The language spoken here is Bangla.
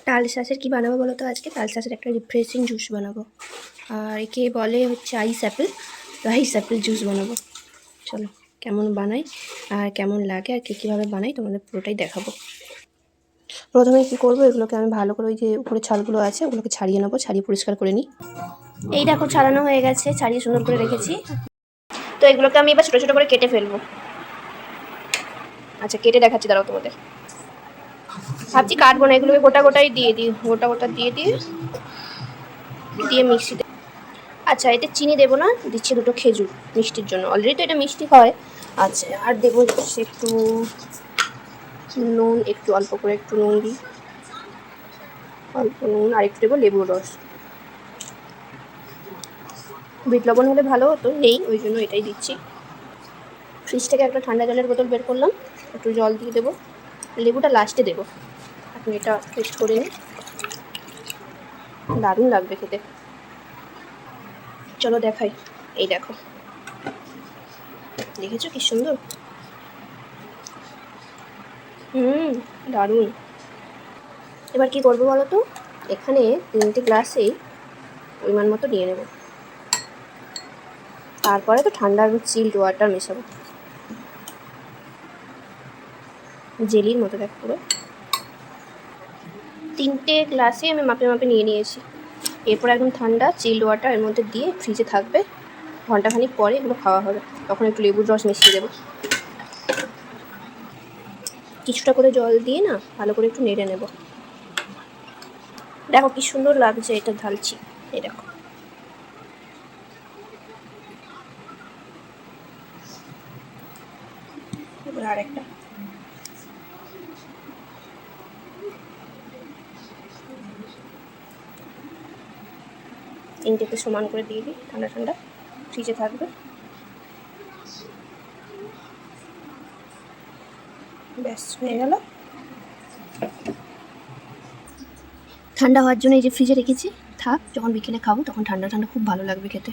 তাল শাঁসের কী বানাবো বলো তো? আজকে তাল শাঁসের একটা রিফ্রেশিং জুস বানাবো, আর একে বলে হচ্ছে আইস অ্যাপেল। তো আইস অ্যাপেল জুস বানাবো। চলো কেমন বানাই আর কেমন লাগে আর কীভাবে বানাই তোমাদের পুরোটাই দেখাবো। প্রথমে কী করবো, এগুলোকে আমি ভালো করে ওই যে উপরে ছালগুলো আছে ওগুলোকে ছাড়িয়ে নেবো, ছাড়িয়ে পরিষ্কার করে নিই। এই দেখো ছাড়ানো হয়ে গেছে, ছাড়িয়ে সুন্দর করে রেখেছি। তো এগুলোকে আমি এবার ছোটো ছোটো করে কেটে ফেলবো। আচ্ছা কেটে দেখাচ্ছি, দাঁড়াও তোমাদের। ভাবছি কাটবো না, এগুলোকে গোটা গোটাই দিয়ে দিই, গোটা গোটা দিয়ে মিক্সিতে। আচ্ছা এতে চিনি দেবো না, দিচ্ছি দুটো খেজুর মিষ্টির জন্য, অলরেডি তো এটা মিষ্টি হয়। আচ্ছা আর দেবো একটু নুন, একটু অল্প করে একটু নুন দিই, অল্প নুন, আর একটু দেবো লেবুর রস। বিট লবণ হলে ভালো হতো, নেই ওই জন্য এটাই দিচ্ছি। ফ্রিজ থেকে একটা ঠান্ডা জলের বোতল বের করলাম, একটু জল দিয়ে দেবো, লেবুটা লাস্টে দেবো। আপনি এটা টেস্ট করে নিন, দারুণ লাগবে খেতে। চলো দেখাই, এই দেখো, দেখেছো কি সুন্দর। দারুণ। এবার কি করবো বলো তো, এখানে 3টে গ্লাসেই পরিমাণ মতো নিয়ে নেব, তারপরে তো ঠান্ডা চিল্ড ওয়াটার মেশাবো, জেলির মতো দেখ পুরো। 3টে গ্লাসে আমি মাপে মাপে নিয়ে নিয়েছি। এরপর একদম ঠান্ডা চিল্ড ওয়াটার এর মধ্যে দিয়ে ফ্রিজে থাকবে, ঘন্টাখানিক পরে এগুলো খাওয়া হবে। তখন একটু লেবুর রস মিশিয়ে দেবো, কিছুটা করে জল দিয়ে না ভালো করে একটু নেড়ে নেব। দেখো কি সুন্দর লাগছে, এটা ঢালছি, এই দেখো। এবার আরেকটা, তিনটেতে সমান করে দিয়ে দিই, ঠান্ডা ঠান্ডা ফ্রিজে থাকবে। ব্যাস হয়ে গেল। ঠান্ডা হওয়ার জন্য এই যে ফ্রিজে রেখেছি, থাক, যখন বিকেলে খাবো তখন ঠান্ডা ঠান্ডা খুব ভালো লাগবে খেতে।